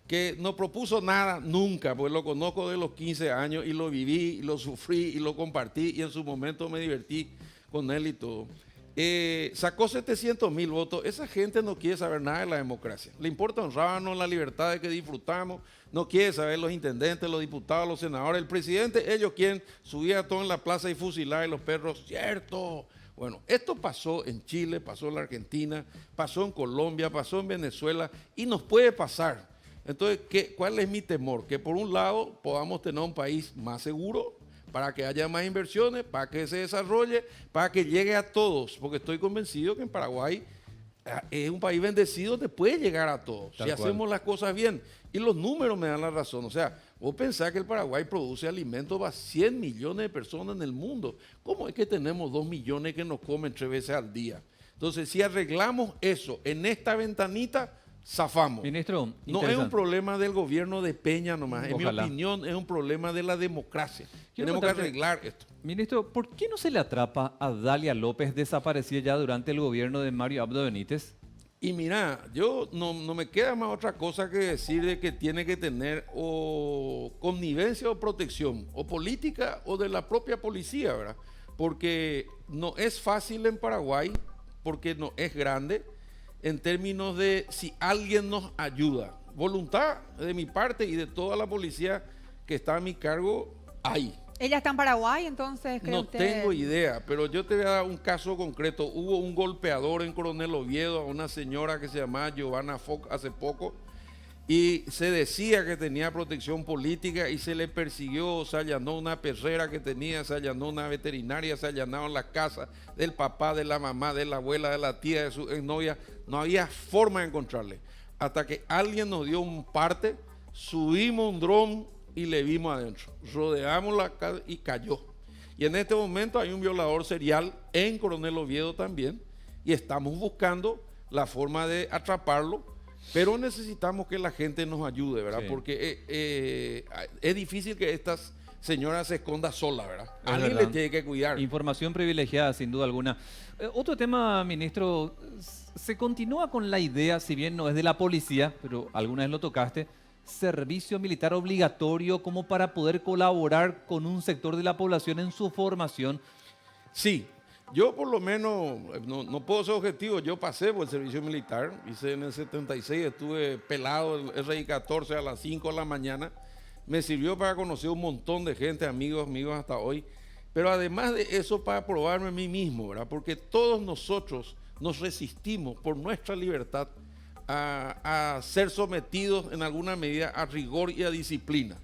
que no propuso nada nunca, pues lo conozco de los 15 años y lo viví, y lo sufrí y lo compartí y en su momento me divertí con él y todo. Sacó 700.000 votos. Esa gente no quiere saber nada de la democracia. Le importa honrarnos la libertad de que disfrutamos. No quiere saber los intendentes, los diputados, los senadores, el presidente. Ellos quieren subir a todo en la plaza y fusilar a los perros. Cierto. Bueno, esto pasó en Chile, pasó en la Argentina, pasó en Colombia, pasó en Venezuela y nos puede pasar. Entonces, ¿cuál es mi temor? Que por un lado podamos tener un país más seguro, para que haya más inversiones, para que se desarrolle, para que llegue a todos, porque estoy convencido que en Paraguay es un país bendecido donde puede llegar a todos, si hacemos las cosas bien. Y los números me dan la razón. O sea, vos pensás que el Paraguay produce alimentos para 100 millones de personas en el mundo. ¿Cómo es que tenemos 2 millones que nos comen 3 veces al día? Entonces, si arreglamos eso en esta ventanita, zafamos. Ministro, No es un interesante. problema del gobierno de Peña nomás. En mi Ojalá. opinión, es un problema de la democracia. Quiero Tenemos que preguntarte, arreglar esto. Ministro, ¿por qué no se le atrapa a Dalia López, desaparecida ya durante el gobierno de Mario Abdo Benítez? Y mira, yo no me queda más otra cosa que decir de que tiene que tener o connivencia o protección, o política o de la propia policía, ¿verdad? Porque no es fácil en Paraguay, porque no es grande, en términos de si alguien nos ayuda. Voluntad de mi parte y de toda la policía que está a mi cargo, hay. ¿Ella está en Paraguay, entonces, cree No usted? tengo idea, pero yo te voy a dar un caso concreto. Hubo un golpeador en Coronel Oviedo a una señora que se llamaba Giovanna Fock hace poco y se decía que tenía protección política y se le persiguió, se allanó una perrera que tenía, se allanó una veterinaria, se allanaron la casa del papá, de la mamá, de la abuela, de la tía, de su novia. No había forma de encontrarle. Hasta que alguien nos dio un parte, subimos un dron y le vimos adentro. Rodeamos la casa y cayó. Y en este momento hay un violador serial en Coronel Oviedo también y estamos buscando la forma de atraparlo, pero necesitamos que la gente nos ayude, ¿verdad? Sí. Porque es difícil que esta señora se esconda sola, ¿verdad? Es Alguien verdad. le tiene que cuidar. Información privilegiada, sin duda alguna. Otro tema, ministro, se continúa con la idea, si bien no es de la policía, pero alguna vez lo tocaste, servicio militar obligatorio como para poder colaborar con un sector de la población en su formación. Sí, yo por lo menos, no puedo ser objetivo, yo pasé por el servicio militar, hice en el 76, estuve pelado el RI 14 a las 5 de la mañana, me sirvió para conocer un montón de gente, amigos hasta hoy, pero además de eso para probarme a mí mismo, ¿verdad? Porque todos nosotros nos resistimos por nuestra libertad a ser sometidos en alguna medida a rigor y a disciplina.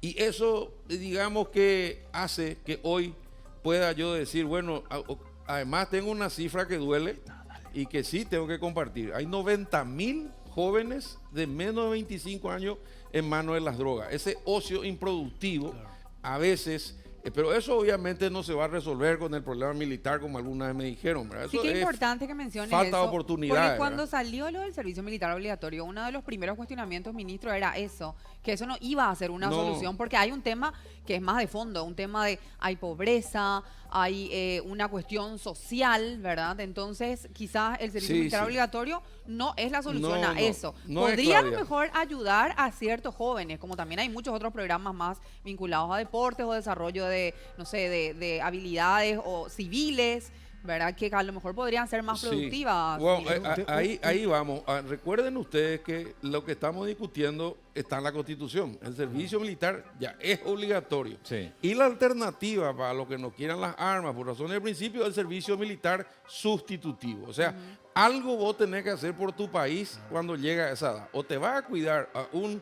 Y eso, digamos que hace que hoy pueda yo decir, bueno, además tengo una cifra que duele y que sí tengo que compartir. Hay 90.000 jóvenes de menos de 25 años en manos de las drogas. Ese ocio improductivo a veces... pero eso obviamente no se va a resolver con el problema militar, como alguna vez me dijeron, ¿verdad? Sí, Eso que es es importante que menciones falta de eso, oportunidades, porque cuando ¿verdad? salió lo del servicio militar obligatorio, uno de los primeros cuestionamientos, ministro, era eso, que eso no iba a ser una No. solución, porque hay un tema que es más de fondo, un tema de hay pobreza, hay una cuestión social, ¿verdad? Entonces, quizás el servicio Sí, militar sí. obligatorio no es la solución No, a no, eso. no es, Podría a lo Claudia. mejor ayudar a ciertos jóvenes, como también hay muchos otros programas más vinculados a deportes o desarrollo de, no sé, de habilidades o civiles, ¿verdad? Que a lo mejor podrían ser más Sí. productivas. Bueno, Sí. ahí vamos. Recuerden ustedes que lo que estamos discutiendo está en la Constitución. El servicio militar ya es obligatorio. Sí. Y la alternativa para los que no quieran las armas, por razones de principio, es el servicio militar sustitutivo. O sea, algo vos tenés que hacer por tu país cuando llega a esa edad. O te vas a cuidar a un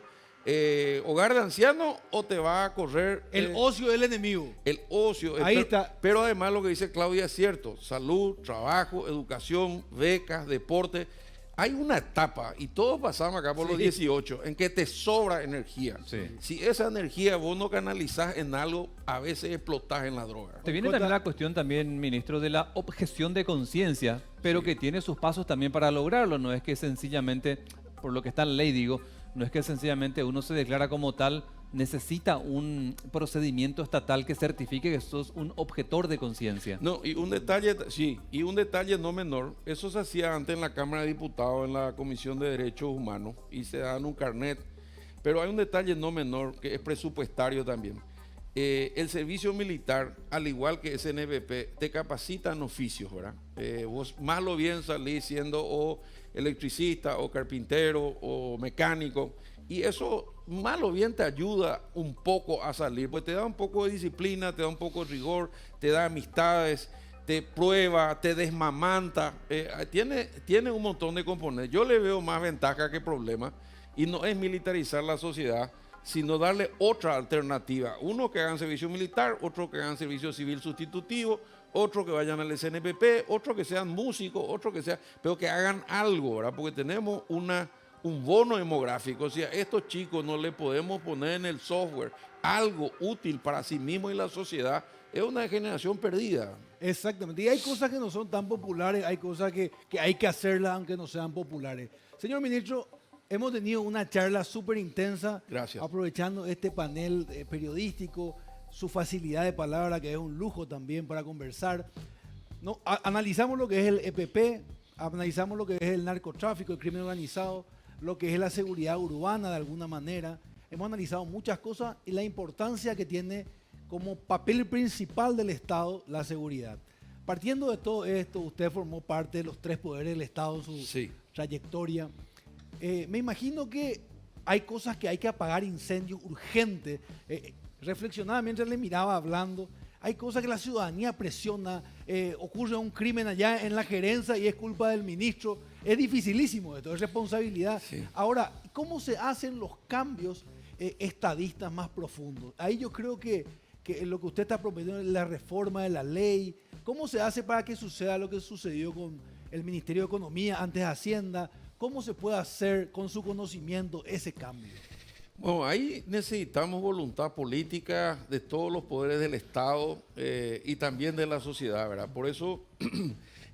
hogar de ancianos o te va a correr El ocio es el enemigo. el ocio. Ahí pero, está. Pero además lo que dice Claudia es cierto. Salud, trabajo, educación, becas, deporte. Hay una etapa, y todos pasamos acá por los 18, en que te sobra energía. Sí. Si esa energía vos no canalizás en algo, a veces explotás en la droga. Te viene Cota- también la cuestión también, ministro, de la objeción de conciencia, pero que tiene sus pasos también para lograrlo. No es que sencillamente, por lo que está en ley, digo, no es que sencillamente uno se declara como tal, necesita un procedimiento estatal que certifique que sos un objetor de conciencia. No, y un detalle, sí, y un detalle no menor, eso se hacía antes en la Cámara de Diputados, en la Comisión de Derechos Humanos, y se dan un carnet, pero hay un detalle no menor que es presupuestario también. El servicio militar, al igual que SNBP, te capacita en oficios, ¿verdad? Vos mal o bien salís siendo o electricista, o carpintero, o mecánico, y eso mal o bien te ayuda un poco a salir, pues te da un poco de disciplina, te da un poco de rigor, te da amistades, te prueba, te desmamanta, tiene un montón de componentes. Yo le veo más ventaja que problema, y no es militarizar la sociedad, sino darle otra alternativa. Uno que hagan servicio militar, otro que hagan servicio civil sustitutivo, otro que vayan al SNPP, otro que sean músicos, otro que sea, pero que hagan algo, ¿verdad? Porque tenemos un bono demográfico. O sea, estos chicos no le podemos poner en el software algo útil para sí mismo y la sociedad. Es una generación perdida. Exactamente. Y hay cosas que no son tan populares, hay cosas que hay que hacerlas aunque no sean populares. Señor ministro, hemos tenido una charla súper intensa. Gracias. Aprovechando este panel periodístico, su facilidad de palabra, que es un lujo también para conversar. No, analizamos lo que es el EPP, analizamos lo que es el narcotráfico, el crimen organizado, lo que es la seguridad urbana de alguna manera. Hemos analizado muchas cosas y la importancia que tiene como papel principal del Estado la seguridad. Partiendo de todo esto, usted formó parte de los 3 poderes del Estado en su Sí. trayectoria. Me imagino que hay cosas que hay que apagar incendios urgentes. Reflexionaba mientras le miraba hablando. Hay cosas que la ciudadanía presiona. Ocurre un crimen allá en la gerencia y es culpa del ministro. Es dificilísimo esto, es responsabilidad. Sí. Ahora, ¿cómo se hacen los cambios estadistas más profundos? Ahí yo creo que lo que usted está proponiendo es la reforma de la ley. ¿Cómo se hace para que suceda lo que sucedió con el Ministerio de Economía, antes Hacienda? ¿Cómo se puede hacer con su conocimiento ese cambio? Bueno, ahí necesitamos voluntad política de todos los poderes del Estado y también de la sociedad, ¿verdad? Por eso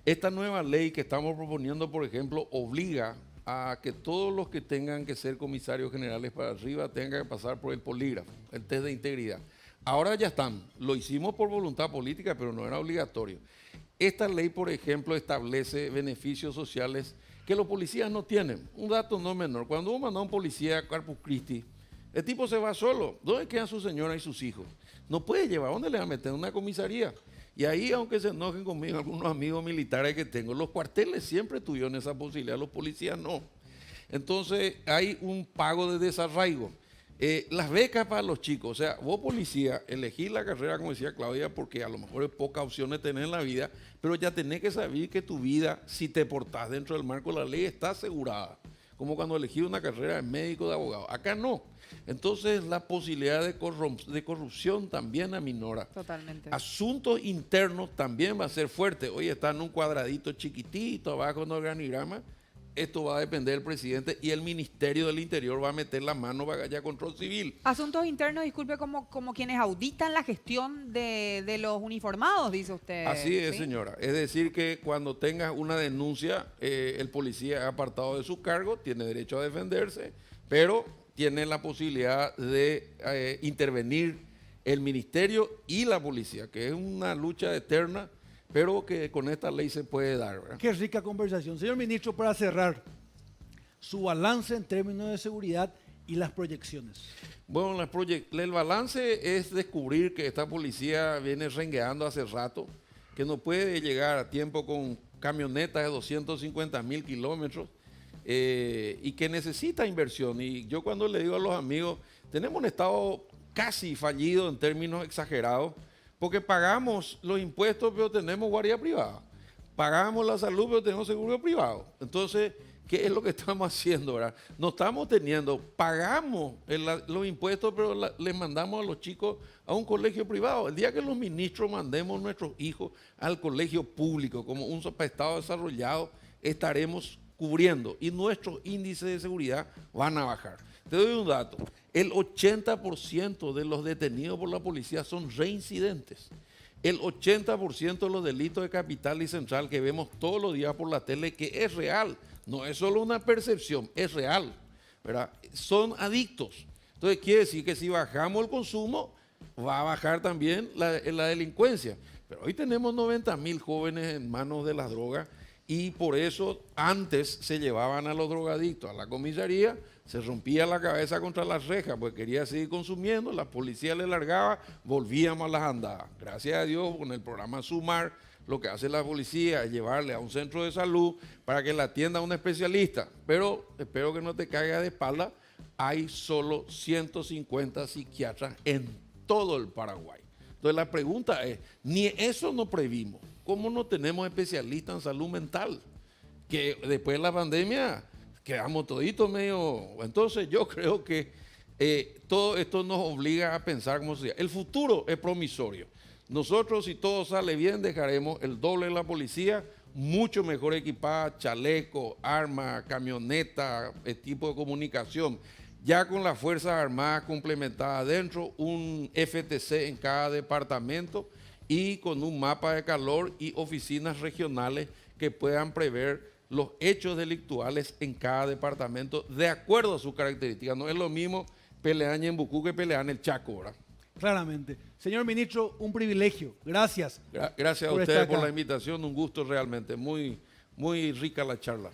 esta nueva ley que estamos proponiendo, por ejemplo, obliga a que todos los que tengan que ser comisarios generales para arriba tengan que pasar por el polígrafo, el test de integridad. Ahora ya están, lo hicimos por voluntad política, pero no era obligatorio. Esta ley, por ejemplo, establece beneficios sociales que los policías no tienen. Un dato no menor, cuando uno manda a un policía a Corpus Christi, el tipo se va solo. ¿Dónde quedan su señora y sus hijos? No puede llevar, ¿dónde le va a meter? En una comisaría. Y ahí, aunque se enojen conmigo algunos amigos militares que tengo, los cuarteles siempre tuvieron esa posibilidad, los policías no. Entonces hay un pago de desarraigo. Las becas para los chicos, o sea, vos policía, elegís la carrera, como decía Claudia, porque a lo mejor es pocas opciones tener en la vida, pero ya tenés que saber que tu vida, si te portás dentro del marco de la ley, está asegurada. Como cuando elegí una carrera de médico, de abogado. Acá no. Entonces la posibilidad de corrupción también aminora. Totalmente. Asuntos internos también va a ser fuerte. Oye, está en un cuadradito chiquitito abajo en el organigrama. esto va a depender del presidente y el Ministerio del Interior va a meter la mano para que haya control civil. Asuntos internos, disculpe, como quienes auditan la gestión de los uniformados, dice usted. Así es, ¿sí? señora. Es decir, que cuando tengas una denuncia, el policía es apartado de su cargo, tiene derecho a defenderse, pero tiene la posibilidad de intervenir el ministerio y la policía, que es una lucha eterna, pero que con esta ley se puede dar, ¿verdad? Qué rica conversación. Señor ministro, para cerrar, su balance en términos de seguridad y las proyecciones. Bueno, el balance es descubrir que esta policía viene rengueando hace rato, que no puede llegar a tiempo con camionetas de 250.000 kilómetros y que necesita inversión. Y yo cuando le digo a los amigos, tenemos un estado casi fallido en términos exagerados, porque pagamos los impuestos pero tenemos guardia privada, pagamos la salud pero tenemos seguro privado. Entonces, ¿qué es lo que estamos haciendo, verdad? No estamos teniendo, pagamos los impuestos pero les mandamos a los chicos a un colegio privado. El día que los ministros mandemos nuestros hijos al colegio público como un estado desarrollado, estaremos cubriendo y nuestros índices de seguridad van a bajar. Te doy un dato, el 80% de los detenidos por la policía son reincidentes. El 80% de los delitos de capital y central que vemos todos los días por la tele, que es real, no es solo una percepción, es real, ¿verdad? Son adictos. Entonces quiere decir que si bajamos el consumo, va a bajar también la delincuencia. Pero hoy tenemos 90.000 jóvenes en manos de las drogas y por eso antes se llevaban a los drogadictos a la comisaría, se rompía la cabeza contra las rejas porque quería seguir consumiendo, la policía le largaba, volvíamos a las andadas. Gracias a Dios, con el programa Sumar, lo que hace la policía es llevarle a un centro de salud para que la atienda un especialista. Pero espero que no te caiga de espalda, hay solo 150 psiquiatras en todo el Paraguay. Entonces la pregunta es, ni eso no previmos. ¿Cómo no tenemos especialistas en salud mental? Que después de la pandemia quedamos toditos medio... Entonces yo creo que todo esto nos obliga a pensar como sociedad. El futuro es promisorio. Nosotros, si todo sale bien, dejaremos el doble de la policía, mucho mejor equipada, chaleco, arma, camioneta, equipo de comunicación. Ya con las Fuerzas Armadas complementadas adentro, un FTC en cada departamento y con un mapa de calor y oficinas regionales que puedan prever los hechos delictuales en cada departamento de acuerdo a sus características. No es lo mismo pelear en Ñembucú que pelear en el Chaco, ¿verdad? Claramente. Señor ministro, un privilegio. Gracias. Gracias a por ustedes estar por acá. la invitación, un gusto realmente. Muy, muy rica la charla.